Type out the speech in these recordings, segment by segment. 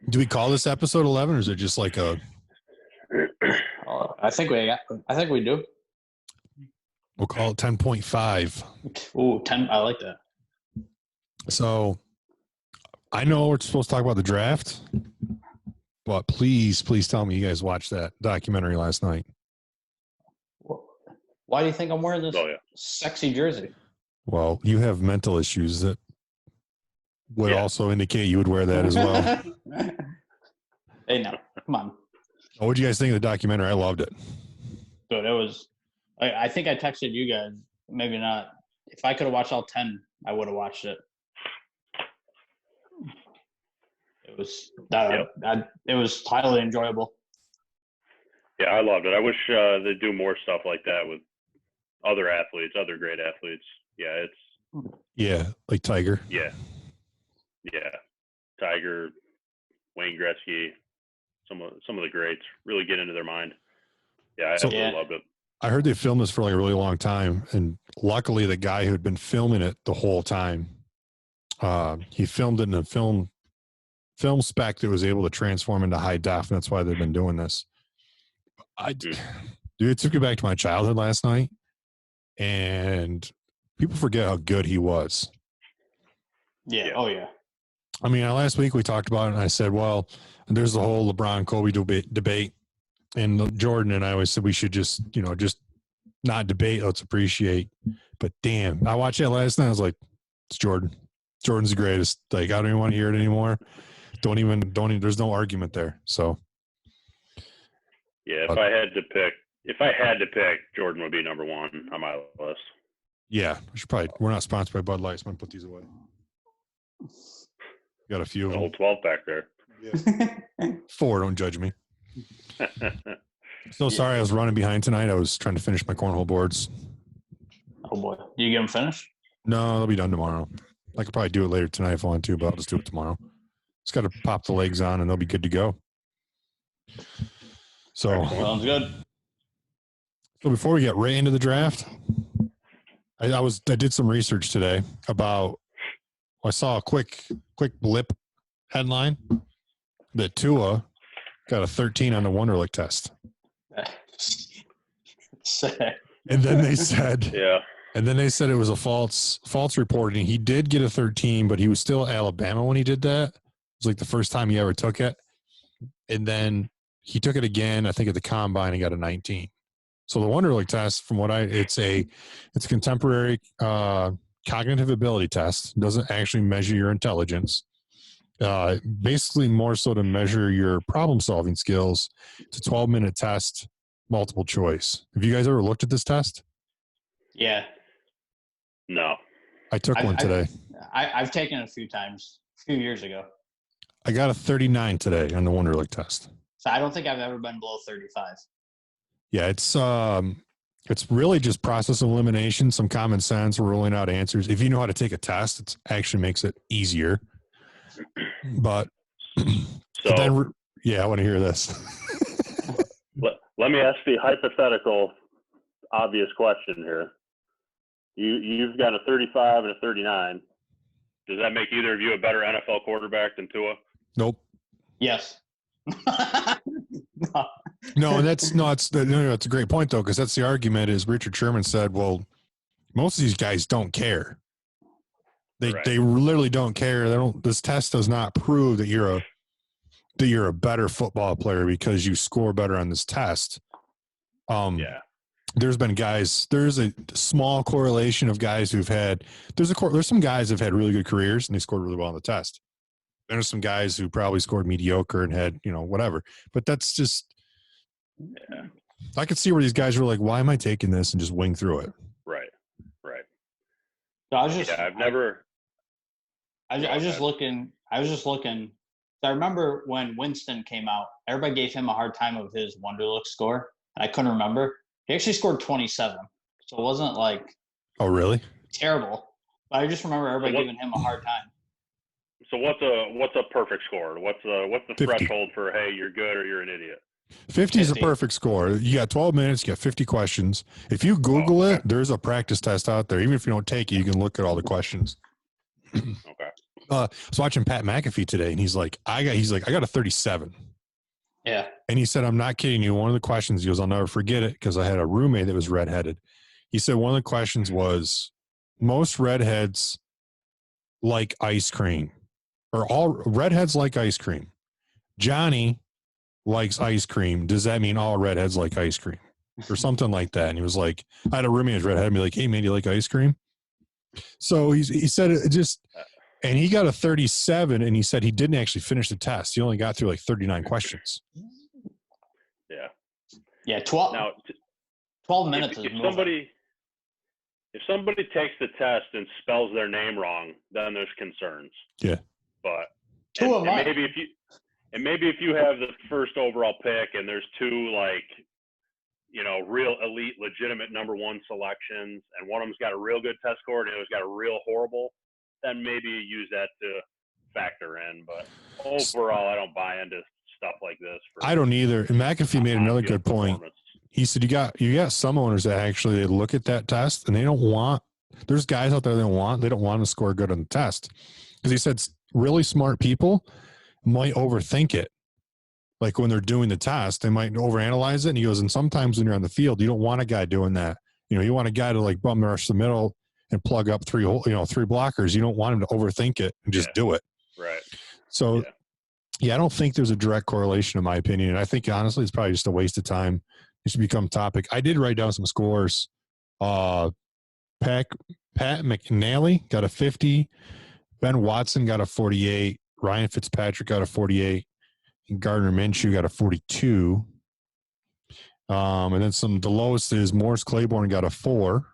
Do we call this episode 11, or is it just like a? I think we do. We'll call it 10.5. Ooh, 10. I like that. So, I know we're supposed to talk about the draft, but please tell me you guys watched that documentary last night. Why do you think I'm wearing this sexy jersey? Well, you have mental issues that would also indicate you would wear that as well. Hey, no, come on. What did you guys think of the documentary? I loved it. Dude, it was. I think I texted you guys. Maybe not. If I could have watched all 10, I would have watched it. It was it was highly enjoyable. Yeah, I loved it. I wish they'd do more stuff like that with other athletes, other great athletes. Yeah, like Tiger. Yeah, Tiger, Wayne Gretzky, some of the greats really get into their mind. Yeah, I absolutely loved it. I heard they filmed this for like a really long time, and luckily the guy who had been filming it the whole time, he filmed it in a film spec that was able to transform into high def, and that's why they've been doing this. Dude, it took me back to my childhood last night, and people forget how good he was. Yeah. Oh, yeah. I mean, last week we talked about it, and I said, well, there's the whole LeBron-Kobe debate, and Jordan and I always said we should just not debate, let's appreciate. But damn, I watched that last night. I was like, it's Jordan. Jordan's the greatest. Like, I don't even want to hear it anymore. Don't even. There's no argument there. So, yeah, if I had to pick, Jordan would be number one on my list. Yeah, we're not sponsored by Bud Light, so I'm gonna put these away. Got a few of them. Old 12 back there. Yeah. 4, don't judge me. So sorry I was running behind tonight. I was trying to finish my cornhole boards. Oh boy. Do you get them finished? No, they'll be done tomorrow. I could probably do it later tonight if I want to, but I'll just do it tomorrow. Just got to pop the legs on and they'll be good to go. So sounds good. So before we get right into the draft, I did some research today about. I saw a quick blip headline that Tua got a 13 on the Wonderlic test. And then they said, it was a false reporting. He did get a 13, but he was still at Alabama when he did that. It was like the first time he ever took it. And then he took it again, I think at the combine, and got a 19. So the Wonderlic test, from what it's a contemporary cognitive ability test. It doesn't actually measure your intelligence. Basically more so to measure your problem solving skills. It's a 12-minute test, multiple choice. Have you guys ever looked at this test? Yeah. No. I took one today. I've taken it a few times, a few years ago. I got a 39 today on the Wonderlic test. So I don't think I've ever been below 35. Yeah, it's really just process of elimination, some common sense, ruling out answers. If you know how to take a test, it actually makes it easier. But I want to hear this. Let me ask the hypothetical, obvious question here. You've got a 35 and a 39. Does that make either of you a better NFL quarterback than Tua? Nope. Yes. No, that's a great point though, because that's the argument. Is Richard Sherman said, well, most of these guys don't care. They literally don't care. This test does not prove that you're a better football player because you score better on this test. There's been guys. There's a small correlation of guys who've had. There's some guys who've had really good careers and they scored really well on the test. There's some guys who probably scored mediocre and had whatever. But that's just. Yeah. I could see where these guys were like, "Why am I taking this?" and just wing through it. Right. So I was just. Yeah, I've never. I was just looking. I remember when Winston came out, everybody gave him a hard time of his Wonderlic score. And I couldn't remember. He actually scored 27, so it wasn't like. Oh really? Terrible, but I just remember everybody giving him a hard time. So what's a perfect score? What's the 50. threshold for, hey, you're good or you're an idiot? 50 is a perfect score. You got 12 minutes, you got 50 questions. If you Google it, there's a practice test out there. Even if you don't take it, you can look at all the questions. Okay. I was watching Pat McAfee today, and he's like, I got a 37. Yeah. And he said, I'm not kidding you. One of the questions, he goes, I'll never forget it because I had a roommate that was redheaded. He said one of the questions was, most redheads like ice cream, or all redheads like ice cream. Johnny likes ice cream. Does that mean all redheads like ice cream? Or something like that. And he was like, I had a roommate who's redhead and be like, hey, man, do you like ice cream? So he said it just, and he got a 37, and he said he didn't actually finish the test. He only got through like 39 questions. Yeah. Yeah, 12, Now, 12 minutes if is somebody takes the test and spells their name wrong, then there's concerns. Yeah. But and maybe if you have the first overall pick and there's two real elite, legitimate number one selections, and one of them's got a real good test score and the other's got a real horrible, then maybe you use that to factor in. But overall, I don't buy into stuff like this. I don't either. And McAfee made another good point. He said you got some owners that actually they look at that test and they don't want. There's guys out there they don't want to score good on the test, because he said really smart people might overthink it. Like when they're doing the test, they might overanalyze it. And he goes, and sometimes when you're on the field, you don't want a guy doing that. You want a guy to like bum rush the middle and plug up three blockers. You don't want him to overthink it and just do it. Right. So, I don't think there's a direct correlation in my opinion. And I think honestly, it's probably just a waste of time. It should become topic. I did write down some scores. Pat McNally got a 50. Ben Watson got a 48. Ryan Fitzpatrick got a 48. And Gardner Minshew got a 42. And then the lowest is Morris Claiborne got a 4.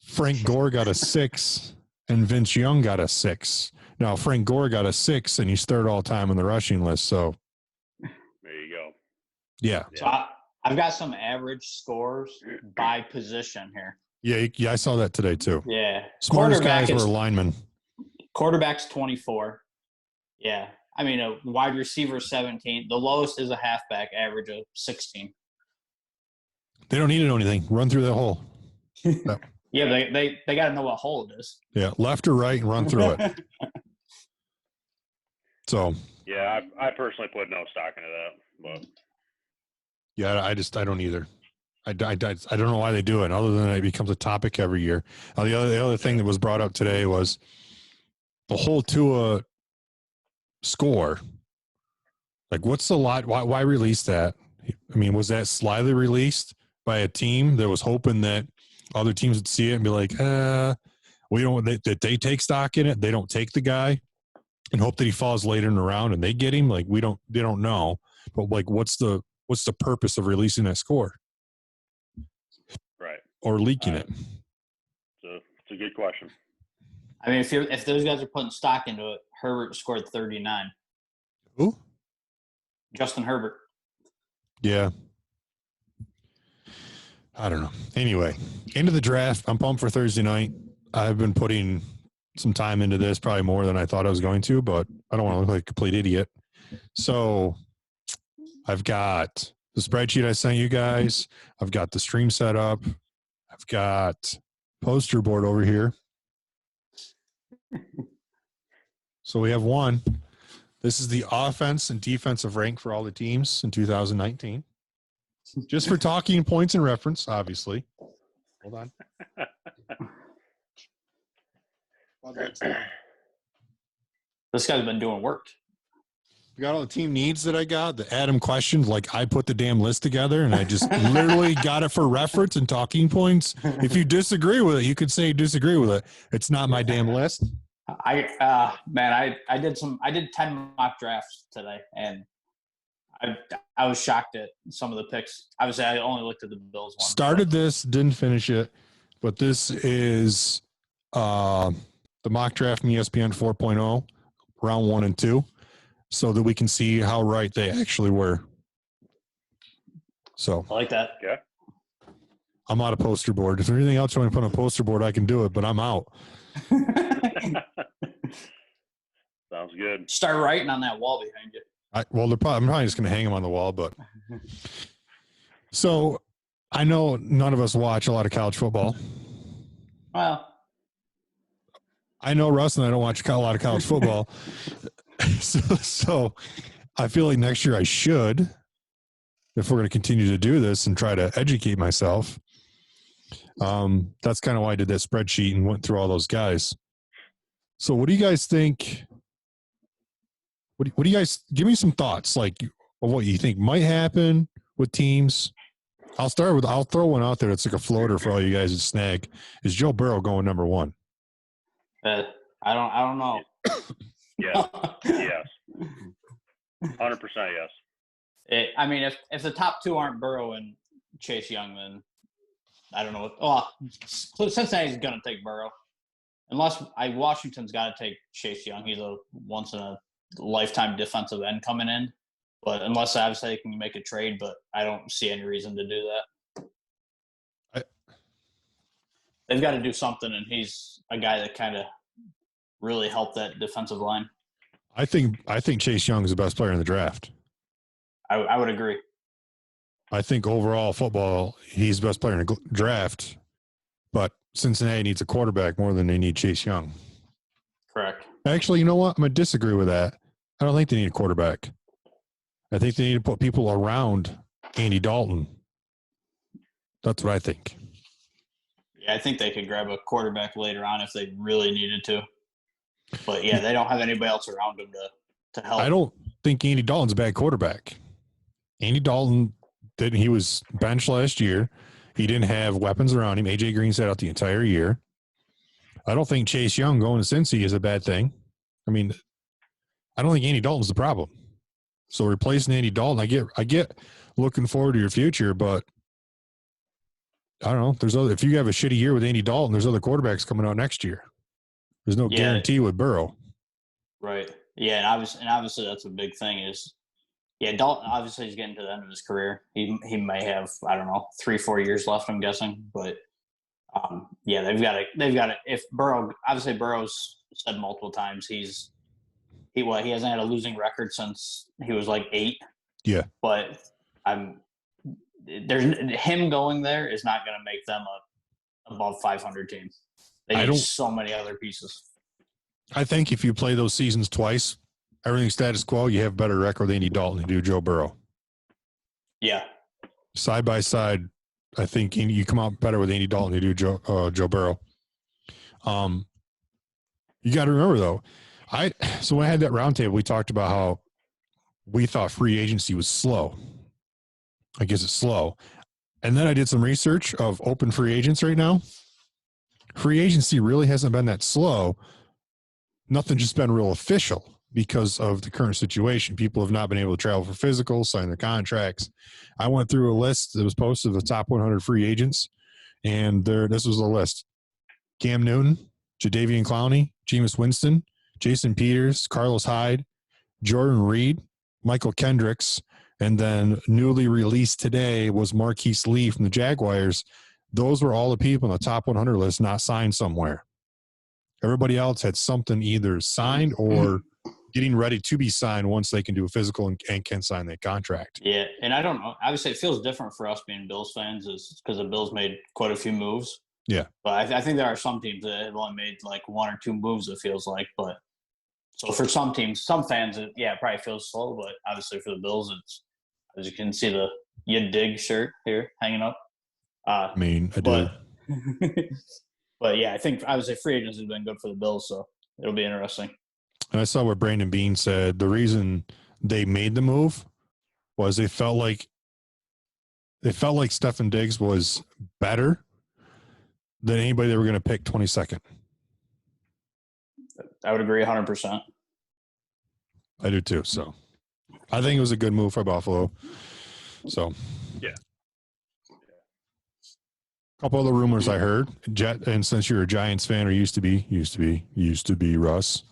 Frank Gore got a 6. And Vince Young got a 6. Now, Frank Gore got a 6, and he's third all time on the rushing list. So there you go. Yeah. So I've got some average scores by position here. Yeah, I saw that today too. Yeah. Smartest guys were linemen. Quarterback's 24. Yeah. I mean, a wide receiver 17. The lowest is a halfback, average of 16. They don't need to know anything. Run through that hole. Yeah, they got to know what hole it is. Yeah, left or right and run through it. So. Yeah, I personally put no stock into that. But. Yeah, I don't either. I don't know why they do it, other than it becomes a topic every year. The other thing that was brought up today was the whole Tua score. Like, what's the lot? Why release that? I mean, was that slyly released by a team that was hoping that other teams would see it and be like, we don't, that they take stock in it. They don't take the guy and hope that he falls later in the round and they get him. Like, they don't know. But like, what's the purpose of releasing that score? Right. Or leaking it? It's a good question. I mean, if those guys are putting stock into it, Herbert scored 39. Who? Justin Herbert. Yeah. I don't know. Anyway, into the draft. I'm pumped for Thursday night. I've been putting some time into this, probably more than I thought I was going to, but I don't want to look like a complete idiot. So I've got the spreadsheet I sent you guys. I've got the stream set up. I've got poster board over here. So we have one. This is the offense and defensive rank for all the teams in 2019. Just for talking points and reference, obviously. Hold on. This guy's been doing work. We got all the team needs that I got. The Adam questions, like I put the damn list together and I just literally got it for reference and talking points. If you disagree with it, you could say you disagree with it. It's not my damn list. I did 10 mock drafts today, and I was shocked at some of the picks. Obviously, I only looked at the Bills one. Started this, didn't finish it, but this is the mock draft from ESPN 4.0, round 1 and 2, so that we can see how right they actually were. So I like that. Yeah. I'm out of poster board. If there's anything else you want to put on a poster board, I can do it, but I'm out. Sounds good. Start writing on that wall behind you. I'm probably just going to hang him on the wall, but so I know none of us watch a lot of college football. Well, I know Russ and I don't watch a lot of college football. So I feel like next year I should, if we're going to continue to do this and try to educate myself. That's kind of why I did that spreadsheet and went through all those guys. So what do you guys think? What do you guys give me some thoughts like of what you think might happen with teams? I'll throw one out there that's like a floater for all you guys to snag. Is Joe Burrow going number 1? I don't know. Yes. Yes. 100% yes. I mean, if the top 2 aren't Burrow and Chase Young, then I don't know. Cincinnati's going to take Burrow. Unless Washington's got to take Chase Young. He's a once-in-a-lifetime defensive end coming in. But unless obviously they can make a trade, but I don't see any reason to do that. They've got to do something, and he's a guy that kind of really helped that defensive line. I think Chase Young is the best player in the draft. I would agree. I think overall football, he's the best player in the draft, but Cincinnati needs a quarterback more than they need Chase Young. Correct. Actually, you know what? I'm going to disagree with that. I don't think they need a quarterback. I think they need to put people around Andy Dalton. That's what I think. Yeah, I think they could grab a quarterback later on if they really needed to. But, yeah, they don't have anybody else around him to help. I don't think Andy Dalton's a bad quarterback. Andy Dalton, he was benched last year. He didn't have weapons around him. A.J. Green sat out the entire year. I don't think Chase Young going to Cincy is a bad thing. I mean, I don't think Andy Dalton's the problem. So replacing Andy Dalton, I get looking forward to your future, but I don't know. If you have a shitty year with Andy Dalton, there's other quarterbacks coming out next year. There's no guarantee with Burrow. Right. Yeah, and obviously that's a big thing is, Dalton obviously he's getting to the end of his career. He may have, I don't know, 3-4 years left, I'm guessing. But they've got to. If Burrow's said multiple times he hasn't had a losing record since he was like 8. Yeah. But him going there is not going to make them a above 500 team. They need so many other pieces. I think if you play those seasons twice, everything's status quo, you have a better record than Andy Dalton to do Joe Burrow. Yeah. Side by side, I think you come out better with Andy Dalton to do Joe Burrow. You got to remember, though, so when I had that roundtable, we talked about how we thought free agency was slow. I guess it's slow. And then I did some research of open free agents right now. Free agency really hasn't been that slow. Nothing just been real official because of the current situation. People have not been able to travel for physicals, sign their contracts. I went through a list that was posted of the top 100 free agents, and this was the list. Cam Newton, Jadeveon Clowney, Jameis Winston, Jason Peters, Carlos Hyde, Jordan Reed, Michael Kendricks, and then newly released today was Marquise Lee from the Jaguars. Those were all the people on the top 100 list not signed somewhere. Everybody else had something either signed or getting ready to be signed once they can do a physical and can sign that contract. Yeah, and I don't know. Obviously, it feels different for us being Bills fans is because the Bills made quite a few moves. Yeah. But I think there are some teams that have only made like 1 or 2 moves, it feels like. But so for some teams, some fans, it probably feels slow. But obviously for the Bills, it's, as you can see, the You Dig shirt here hanging up. I do. But yeah, I think obviously free agency has been good for the Bills, so it'll be interesting. And I saw what Brandon Beane said. The reason they made the move was they felt like Stefon Diggs was better than anybody they were going to pick 22nd. I would agree 100%. I do too. So I think it was a good move for Buffalo. So yeah. A couple other rumors I heard. And since you're a Giants fan or used to be Russ.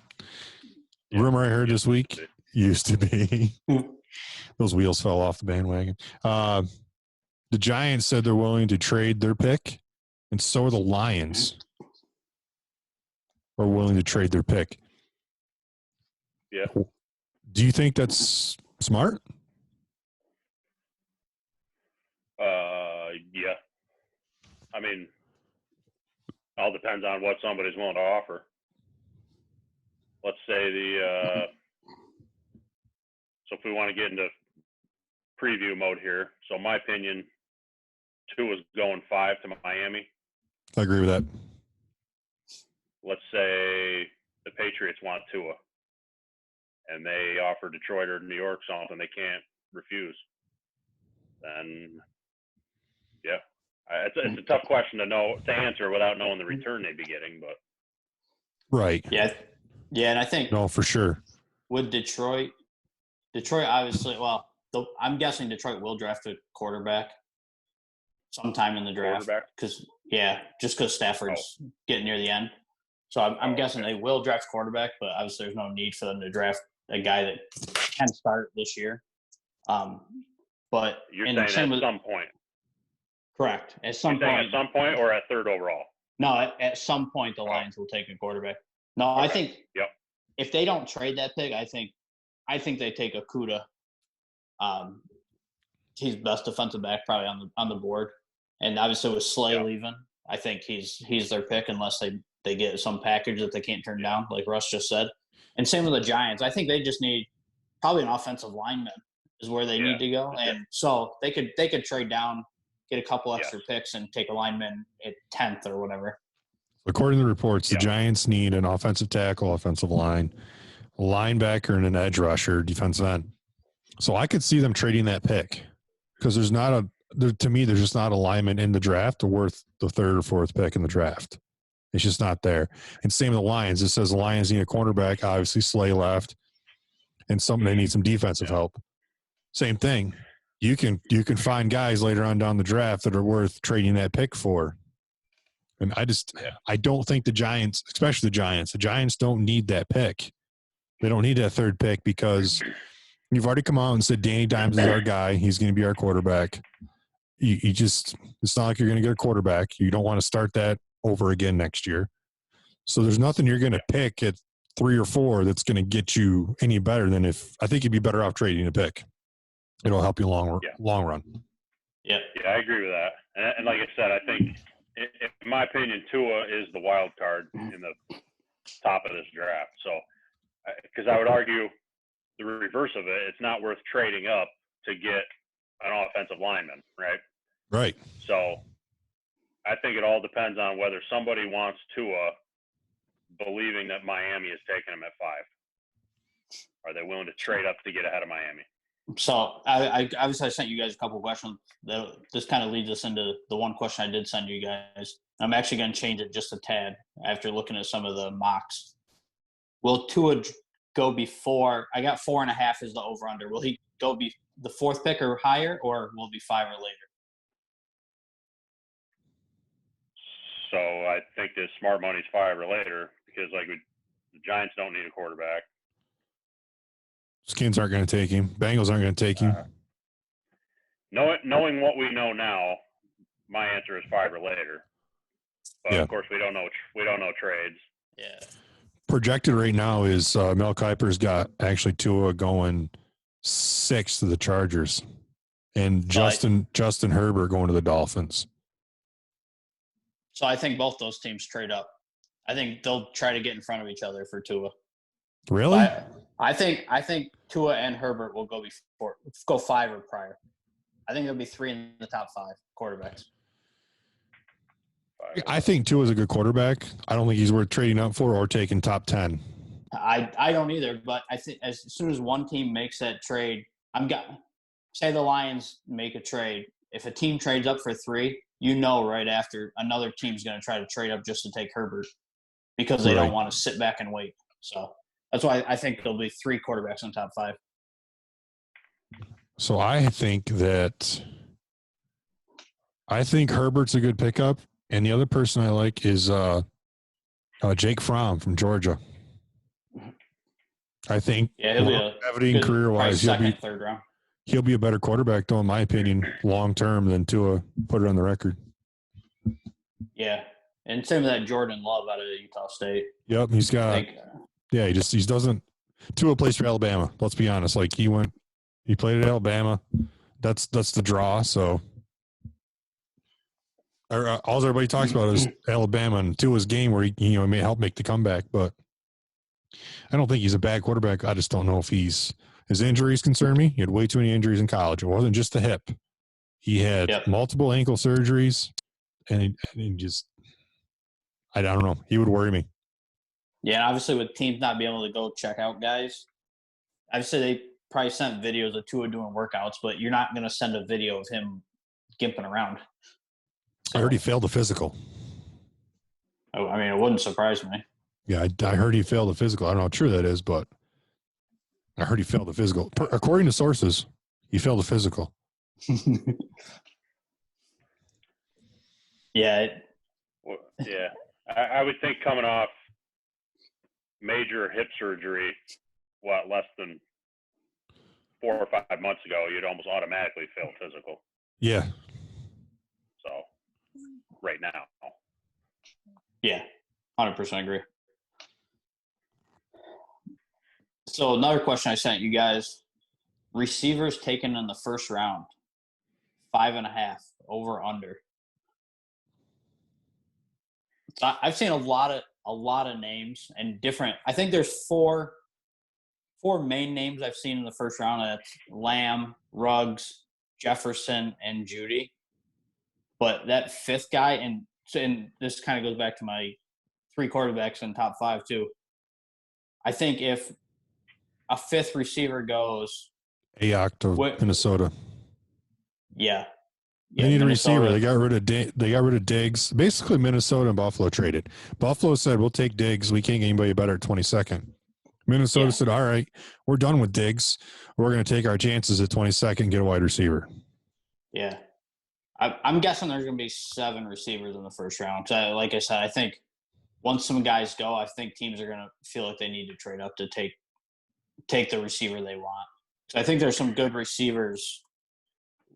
Yeah. Rumor I heard this week used to be. Those wheels fell off the bandwagon. The Giants said they're willing to trade their pick, and so are the Lions are willing to trade their pick. Yeah. Do you think that's smart? Yeah. I mean, all depends on what somebody's willing to offer. Let's say so if we want to get into preview mode here, so my opinion, Tua is going 5 to Miami. I agree with that. Let's say the Patriots want Tua, and they offer Detroit or New York something they can't refuse. Then, yeah, it's a tough question to answer without knowing the return they'd be getting. But right, yeah, and I think no, for sure. With Detroit obviously, well, I'm guessing Detroit will draft a quarterback sometime in the draft because Stafford's getting near the end. So I'm guessing they will draft quarterback, but obviously there's no need for them to draft a guy that can start this year. But you're saying at some point. Correct. At some point or at third overall? No, at some point the Lions will take a quarterback. No, okay. I think if they don't trade that pick, I think they take Okudah. He's best defensive back probably on the board. And obviously with Slay leaving, I think he's their pick unless they get some package that they can't turn down, like Russ just said. And same with the Giants. I think they just need probably an offensive lineman is where they need to go. And so they could trade down, get a couple extra picks, and take a lineman at 10th or whatever. According to the reports, the Giants need an offensive tackle, offensive line, a linebacker, and an edge rusher, defensive end. So I could see them trading that pick because there's just not a lineman in the draft worth the third or fourth pick in the draft. It's just not there. And same with the Lions. It says the Lions need a cornerback. Obviously, Slay left, and they need some defensive help. Same thing. You can find guys later on down the draft that are worth trading that pick for. And I don't think the Giants, especially the Giants don't need that pick. They don't need that third pick because you've already come out and said Danny Dimes is our guy. He's going to be our quarterback. It's not like you're going to get a quarterback. You don't want to start that over again next year. So there's nothing you're going to pick at 3 or 4 that's going to get you any better than I think you'd be better off trading a pick. It'll help you long run. Yeah, I agree with that. And like I said, I think, in my opinion, Tua is the wild card in the top of this draft. So, because I would argue the reverse of it, it's not worth trading up to get an offensive lineman, right? Right. So, I think it all depends on whether somebody wants Tua, believing that Miami is taking him at 5. Are they willing to trade up to get ahead of Miami? So I obviously sent you guys a couple of questions. This kind of leads us into the one question I did send you guys. I'm actually going to change it just a tad after looking at some of the mocks. Will Tua go before? I got 4.5 as the over/under. Will he go be the 4th pick or higher, or will it be 5 or later? So I think the smart money's 5 or later because the Giants don't need a quarterback. Skins aren't going to take him. Bengals aren't going to take him. Knowing what we know now, my answer is 5 or later. But of course, we don't know trades. Yeah. Projected right now is Mel Kiper's got actually Tua going 6 to the Chargers, and Justin Herbert going to the Dolphins. So I think both those teams trade up. I think they'll try to get in front of each other for Tua. Really? I think Tua and Herbert will go 5 or prior. I think there'll be 3 in the top 5 quarterbacks. I think Tua's a good quarterback. I don't think he's worth trading up for or taking top 10. I don't either, but I think as soon as one team makes that trade, say the Lions make a trade. If a team trades up for 3, right after another team's going to try to trade up just to take Herbert because they don't want to sit back and wait. So that's why I think there'll be 3 quarterbacks in top 5. So I think Herbert's a good pickup, and the other person I like is Jake Fromm from Georgia. I think he'll be longevity and career-wise, second, third round. He'll be a better quarterback, though, in my opinion, long term than Tua. Put it on the record. Yeah, and same with that Jordan Love out of Utah State. Yep, he's got. He doesn't. Tua plays for Alabama. Let's be honest. Like he played at Alabama. That's the draw. So all everybody talks about is Alabama and Tua's game where he may help make the comeback. But I don't think he's a bad quarterback. I just don't know if his injuries concern me. He had way too many injuries in college. It wasn't just the hip. He had multiple ankle surgeries, and he just I don't know. He would worry me. Yeah, obviously with teams not being able to go check out guys, obviously they probably sent videos of Tua doing workouts, but you're not going to send a video of him gimping around. So, I heard he failed the physical. I mean, it wouldn't surprise me. Yeah, I heard he failed the physical. I don't know how true that is, but I heard he failed the physical. According to sources, he failed the physical. Yeah. Yeah. I would think coming off major hip surgery, less than 4 or 5 months ago, you'd almost automatically fail physical. Yeah. So, right now. Yeah, 100% agree. So another question I sent you guys, receivers taken in the first round, 5.5, over, under. So I've seen a lot of names and different. I think there's four main names I've seen in the first round. That's Lamb, Ruggs, Jefferson, and Judy. But that fifth guy, and this kind of goes back to my 3 quarterbacks in top 5 too. I think if a fifth receiver goes, Ayuk to Minnesota. Yeah. They need a receiver. They got rid of Diggs. Basically, Minnesota and Buffalo traded. Buffalo said, we'll take Diggs. We can't get anybody better at 22nd. Minnesota said, all right, we're done with Diggs. We're going to take our chances at 22nd and get a wide receiver. Yeah. I'm guessing there's going to be 7 receivers in the first round. So, like I said, I think once some guys go, I think teams are going to feel like they need to trade up to take the receiver they want. So I think there's some good receivers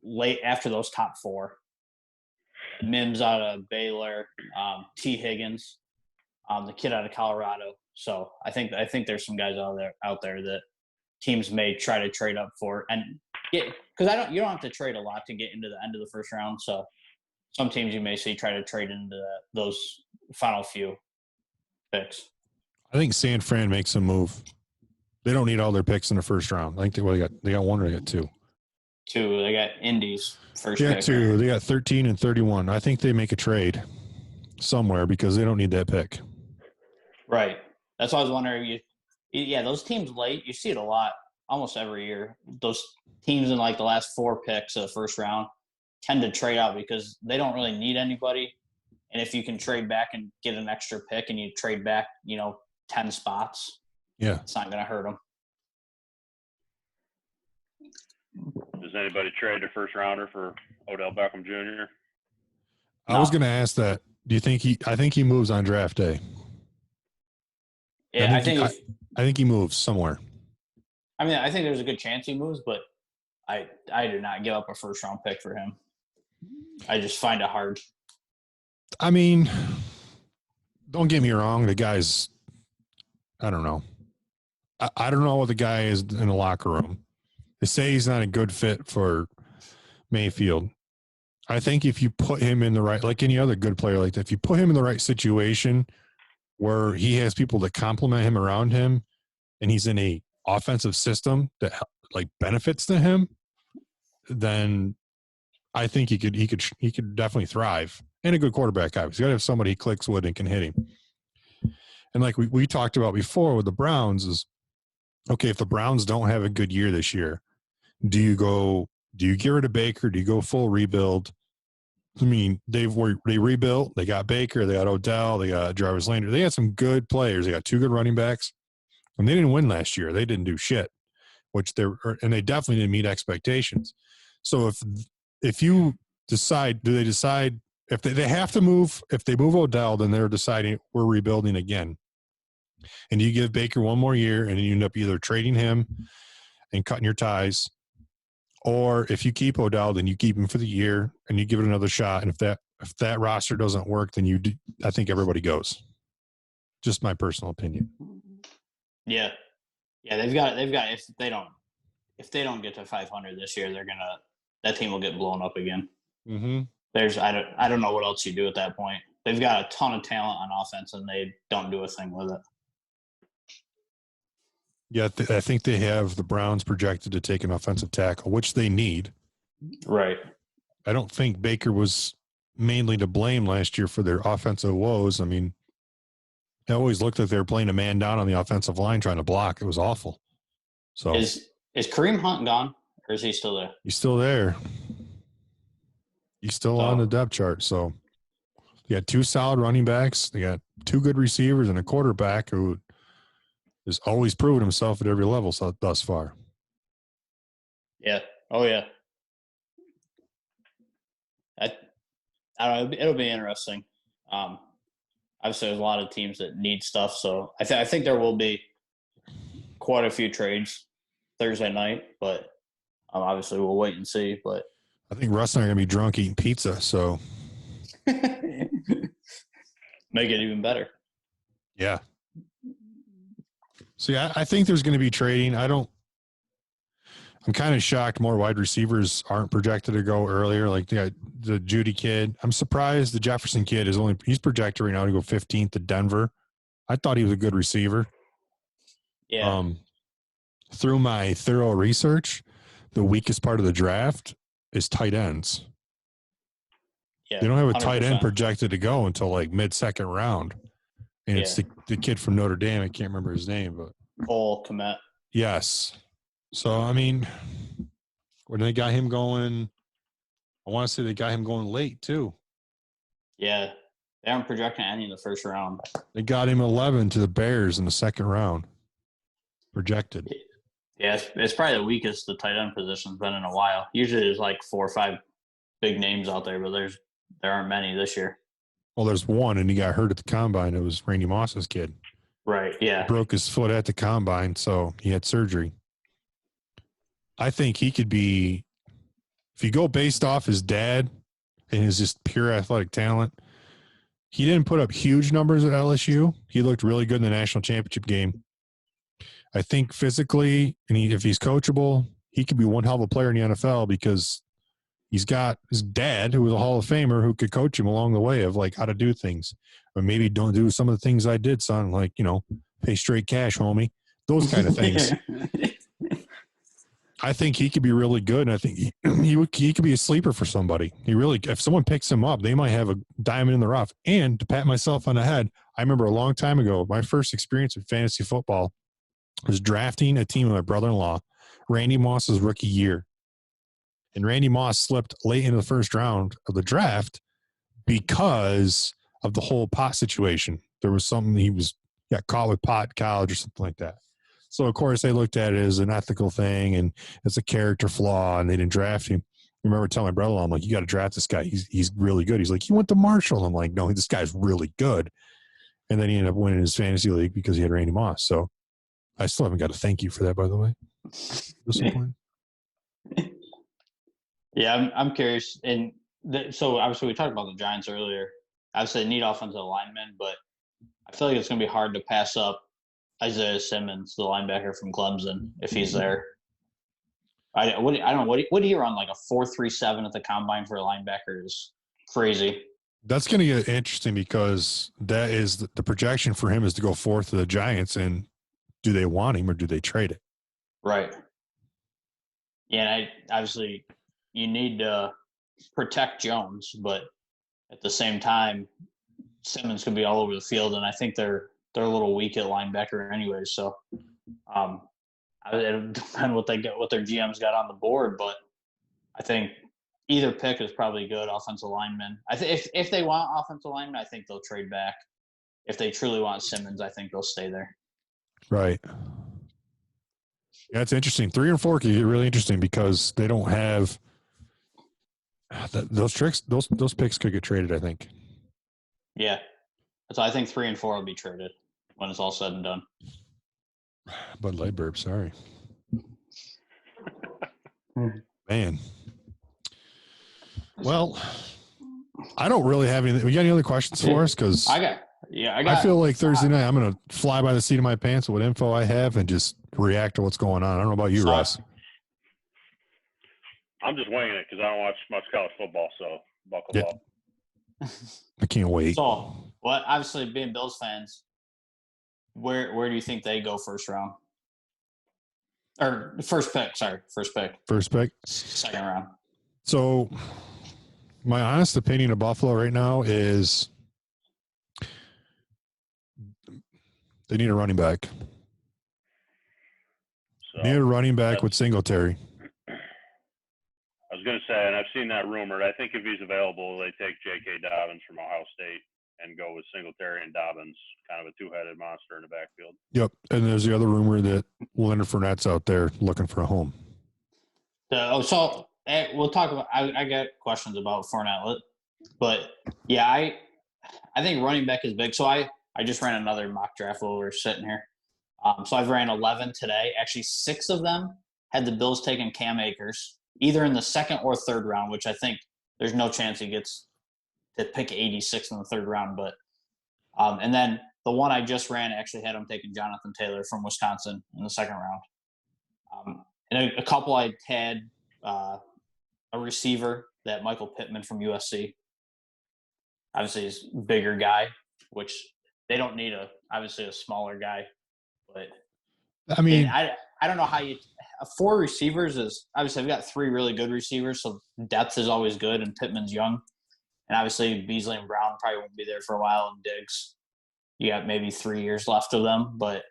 late after those top 4. Mims out of Baylor, T. Higgins, the kid out of Colorado. So I think there's some guys out there that teams may try to trade up for, and because you don't have to trade a lot to get into the end of the first round. So some teams you may see try to trade into those final few picks. I think San Fran makes a move. They don't need all their picks in the first round. I think they got 1 or they got 2. 2. They got Indy's first pick. Pick. 2. They got 13 and 31. I think they make a trade somewhere because they don't need that pick. Right. That's why I was wondering. Those teams late, you see it a lot, almost every year. Those teams in like the last 4 picks of the first round tend to trade out because they don't really need anybody. And if you can trade back and get an extra pick and you trade back, 10 spots, it's not going to hurt them. Does anybody trade a first rounder for Odell Beckham Jr.? I was going to ask that. Do you think I think he moves on draft day. Yeah, I think he moves somewhere. I mean, I think there's a good chance he moves, but I do not give up a first round pick for him. I just find it hard. I mean, don't get me wrong. The guy's, I don't know. I don't know what the guy is in the locker room. They say he's not a good fit for Mayfield. I think if you put him in the right, like any other good player like that, if you put him in the right situation where he has people that complement him around him and he's in a offensive system that like benefits to him, then I think he could definitely thrive. And a good quarterback guy. He's got to have somebody he clicks with and can hit him. And like we talked about before with the Browns is, okay, if the Browns don't have a good year this year, do you get rid of Baker? Do you go full rebuild? I mean, they rebuilt. They got Baker. They got Odell. They got Jarvis Landry. They had some good players. They got 2 good running backs. And they didn't win last year. They didn't do shit, and they definitely didn't meet expectations. So if you decide, do they decide if they have to move? If they move Odell, then they're deciding we're rebuilding again. And you give Baker 1 more year, and you end up either trading him and cutting your ties, or if you keep Odell, then you keep him for the year and you give it another shot. And if that roster doesn't work, then I think everybody goes. Just my personal opinion. Yeah. Yeah, they've got if they don't get to 500 this year, that team will get blown up again. Mm-hmm. I don't know what else you do at that point. They've got a ton of talent on offense, and they don't do a thing with it. Yeah, I think they have the Browns projected to take an offensive tackle, which they need. Right. I don't think Baker was mainly to blame last year for their offensive woes. I mean, it always looked like they were playing a man down on the offensive line trying to block. It was awful. So is Kareem Hunt gone, or is he still there? He's still there. He's still on the depth chart. So you got 2 solid running backs. They got 2 good receivers and a quarterback who has always proven himself at every level thus far. Yeah. Oh, yeah. I don't know. It'll be interesting. Obviously, there's a lot of teams that need stuff. So I think there will be quite a few trades Thursday night, but obviously we'll wait and see. But I think Russ and I are going to be drunk eating pizza. So make it even better. Yeah. See, I think there's going to be trading. I'm kind of shocked more wide receivers aren't projected to go earlier. Like the Judy kid. I'm surprised the Jefferson kid he's projected right now to go 15th to Denver. I thought he was a good receiver. Yeah. Through my thorough research, the weakest part of the draft is tight ends. Yeah. They don't have a 100%. tight end projected to go until like mid-second round. And it's the kid from Notre Dame. I can't remember his name, but Cole Kmet. Yes. So, I mean, when they got him going, I want to say they got him going late too. Yeah. They aren't projecting any in the first round. They got him 11 to the Bears in the second round. Projected. Yeah, it's probably the weakest the tight end position's been in a while. Usually there's like 4 or 5 big names out there, but there aren't many this year. Well, there's one, and he got hurt at the combine. It was Randy Moss's kid. Right, yeah. He broke his foot at the combine, so he had surgery. I think he could be, if you go based off his dad and his just pure athletic talent, he didn't put up huge numbers at LSU. He looked really good in the national championship game. I think physically, and if he's coachable, he could be one hell of a player in the NFL because he's got his dad, who was a Hall of Famer, who could coach him along the way of like how to do things. Or maybe don't do some of the things I did, son, like, pay straight cash, homie. Those kind of things. I think he could be really good, and I think he could be a sleeper for somebody. If someone picks him up, they might have a diamond in the rough. And to pat myself on the head, I remember a long time ago, my first experience with fantasy football was drafting a team of my brother-in-law, Randy Moss's rookie year. And Randy Moss slipped late into the first round of the draft because of the whole pot situation. There was something he got caught with pot in college or something like that. So, of course, they looked at it as an ethical thing and it's a character flaw, and they didn't draft him. I remember telling my brother-in-law, I'm like, you got to draft this guy. He's really good. He's like, he went to Marshall. I'm like, no, this guy's really good. And then he ended up winning his fantasy league because he had Randy Moss. So I still haven't got a thank you for that, by the way. Yeah, I'm curious. And so obviously we talked about the Giants earlier. Obviously they need offensive linemen, but I feel like it's going to be hard to pass up Isaiah Simmons, the linebacker from Clemson, if he's there. I don't know. What do you run, like a 4.37 at the combine for a linebacker is crazy. That's going to get interesting because that is the projection for him is to go fourth to the Giants. And do they want him or do they trade it? Right. Yeah, and obviously you need to protect Jones, but at the same time, Simmons could be all over the field, and I think they're a little weak at linebacker anyway. So it'll depend what their GM's got on the board, but I think either pick is probably good. Offensive lineman. I think if they want offensive lineman, I think they'll trade back. If they truly want Simmons, I think they'll stay there. Right. Yeah, it's interesting. 3 and 4 could get really interesting because they don't have those tricks. Those picks could get traded, I think. Yeah. So I think 3 and 4 will be traded when it's all said and done. Bud Light burp, sorry. Man. Well, I don't really have anything. We got any other questions for us? Because I Yeah, I feel like Thursday night I'm going to fly by the seat of my pants with what info I have and just react to what's going on. I don't know about you, Russ. I'm just winging it because I don't watch much college football, so buckle up. I can't wait. So, well, obviously, being Bills fans, where do you think they go first round? Or first pick, sorry. First pick. Second round. So, my honest opinion of Buffalo right now is they need a running back. So, they need a running back with Singletary. I was going to say, and I've seen that rumored. I think if he's available, they take J.K. Dobbins from Ohio State and go with Singletary and Dobbins, kind of a two-headed monster in the backfield. Yep, and there's the other rumor that Leonard Fournette's out there looking for a home. We'll talk about. I got questions about Fournette, but yeah, I think running back is big. So I just ran another mock draft while we were sitting here. So I've ran 11 today. Actually, 6 of them had the Bills taking Cam Akers, either in the second or third round, which I think there's no chance he gets to pick 86 in the third round. But and then the one I just ran actually had him taking Jonathan Taylor from Wisconsin in the second round. And a couple I had a receiver, that Michael Pittman from USC. Obviously, he's a bigger guy, which they don't need obviously a smaller guy. But I mean, I don't know how you 4 receivers is obviously I've got 3 really good receivers, so depth is always good, and Pittman's young, and obviously Beasley and Brown probably won't be there for a while, and Diggs, you got maybe 3 years left of them, but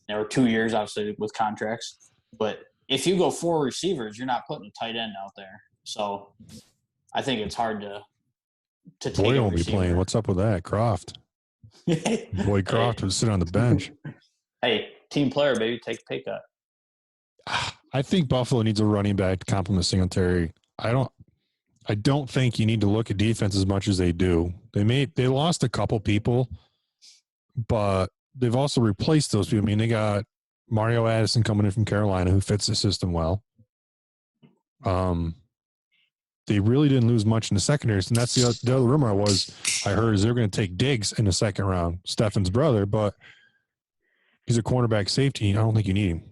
there were 2 years obviously with contracts. But if you go 4 receivers, you're not putting a tight end out there, so I think it's hard to take. Boyd won't be playing. What's up with that, Croft? Boyd Croft would sit on the bench. Hey, team player, baby, take a pay cut. I think Buffalo needs a running back to complement Singletary. I don't think you need to look at defense as much as they do. They lost a couple people, but they've also replaced those people. I mean, they got Mario Addison coming in from Carolina, who fits the system well. They really didn't lose much in the secondaries, and that's the other rumor I heard is they're going to take Diggs in the second round, Stefan's brother, but he's a cornerback safety. I don't think you need him.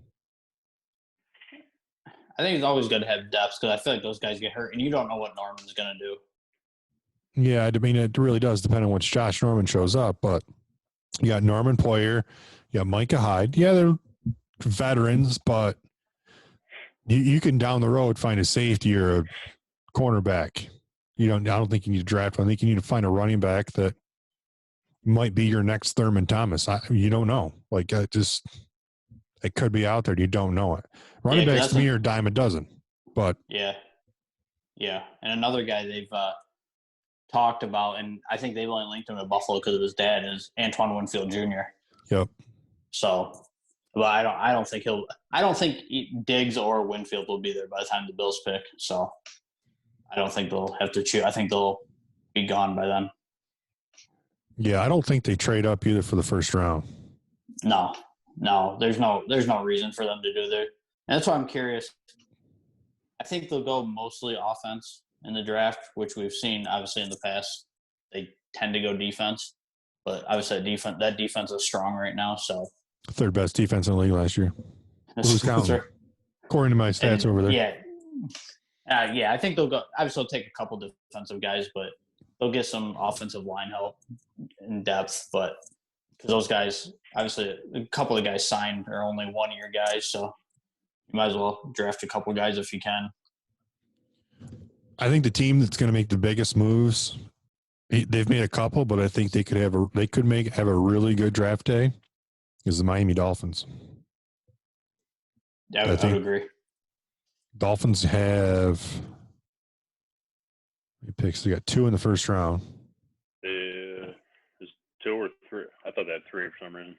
I think it's always good to have depth because I feel like those guys get hurt, and you don't know what Norman's going to do. Yeah, I mean, it really does depend on which Josh Norman shows up, but you got Norman Poyer, you got Micah Hyde. Yeah, they're veterans, but you can down the road find a safety or a cornerback. I don't think you need to draft one. I think you need to find a running back that might be your next Thurman Thomas. You don't know. It could be out there. You don't know it. Running backs to me are a dime a dozen. But yeah. And another guy they've talked about, and I think they've only linked him to Buffalo because of his dad, is Antoine Winfield Jr. Yep. So, but I don't think Diggs or Winfield will be there by the time the Bills pick. So, I don't think they'll have to choose. I think they'll be gone by then. Yeah, I don't think they trade up either for the first round. No, there's no reason for them to do that. And that's why I'm curious. I think they'll go mostly offense in the draft, which we've seen obviously in the past. They tend to go defense, but obviously that defense is strong right now. So 3rd best defense in the league last year. Who's counting? According to my stats over there. Yeah. I think they'll go. Obviously, they'll take a couple defensive guys, but they'll get some offensive line help in depth. But because those guys, obviously, a couple of guys signed are only 1-year guys, so you might as well draft a couple of guys if you can. I think the team that's going to make the biggest moves, they've made a couple, but I think they could have a really good draft day, is the Miami Dolphins. Yeah, I would agree. Dolphins have picks. They got 2 in the first round. Is 2 or 3? I thought they had 3 for some reason.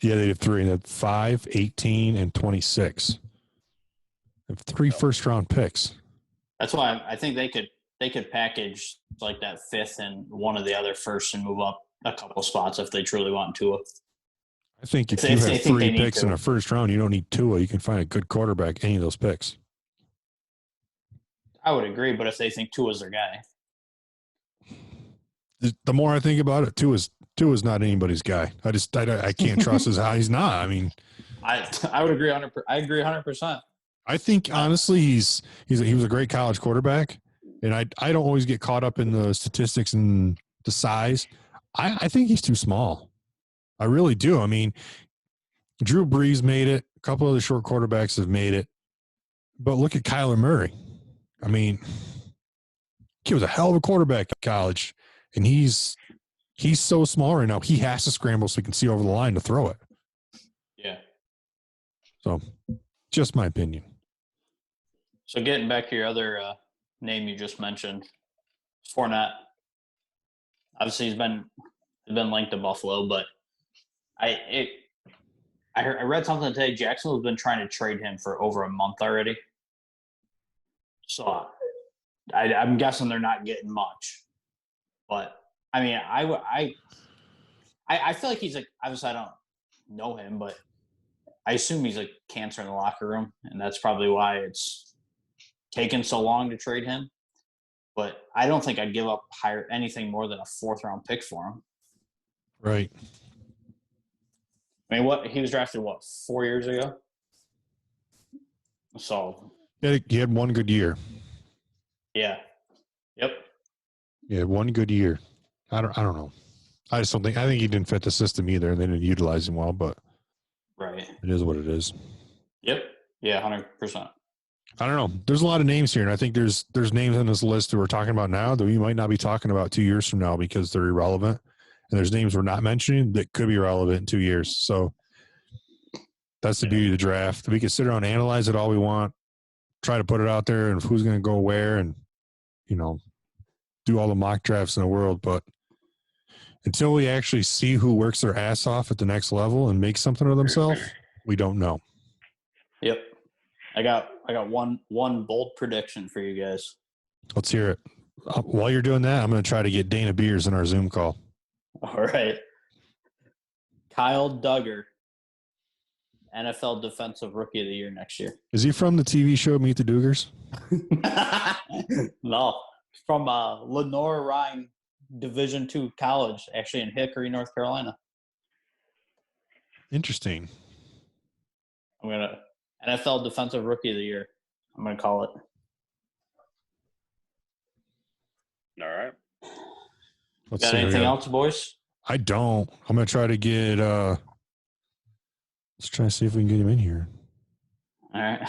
Yeah, they have 3. They have 5, 18, and 26. They have 3 first-round picks. That's why I think they could package like that 5th and one of the other first and move up a couple spots if they truly want Tua. I think if you have 3 picks in a first round, you don't need Tua. You can find a good quarterback any of those picks. I would agree, but if they think Tua's their guy. The more I think about it, Tua is not anybody's guy. I can't trust his how he's not. I mean, I would agree 100%. I agree 100%. I think honestly he was a great college quarterback, and I don't always get caught up in the statistics and the size. I think he's too small. I really do. I mean, Drew Brees made it. A couple of the short quarterbacks have made it. But look at Kyler Murray. I mean, he was a hell of a quarterback in college, and he's so small right now. He has to scramble so he can see over the line to throw it. Yeah. So, just my opinion. So getting back to your other name you just mentioned, Fournette. Obviously, he's been linked to Buffalo, but I read something today. Jacksonville's been trying to trade him for over a month already. So I'm guessing they're not getting much. But I mean, I feel like he's like, obviously I don't know him, but I assume he's a cancer in the locker room, and that's probably why it's taken so long to trade him. But I don't think I'd give up anything more than a 4th-round pick for him. Right. I mean, he was drafted 4 years ago? So He had one good year. yeah. Yep. Yeah, one good year. I don't know. I just don't think I think he didn't fit the system either, and they didn't utilize him well, but right. It is what it is. Yep. Yeah, 100%. I don't know. There's a lot of names here, and I think there's names on this list that we're talking about now that we might not be talking about 2 years from now because they're irrelevant. And there's names we're not mentioning that could be relevant in 2 years. So that's the beauty of the draft. We can sit around and analyze it all we want, try to put it out there and who's going to go where and, do all the mock drafts in the world. But until we actually see who works their ass off at the next level and makes something of themselves, we don't know. Yep. I got one bold prediction for you guys. Let's hear it. While you're doing that, I'm going to try to get Dana Beers in our Zoom call. All right. Kyle Duggar, NFL Defensive Rookie of the Year next year. Is he from the TV show Meet the Duggars? No. From Lenoir-Rhyne Division II College, actually in Hickory, North Carolina. Interesting. I'm going to NFL Defensive Rookie of the Year. I'm going to call it. All right. Let's Got anything else, boys? I don't. I'm going to try to get let's try to see if we can get him in here. All right.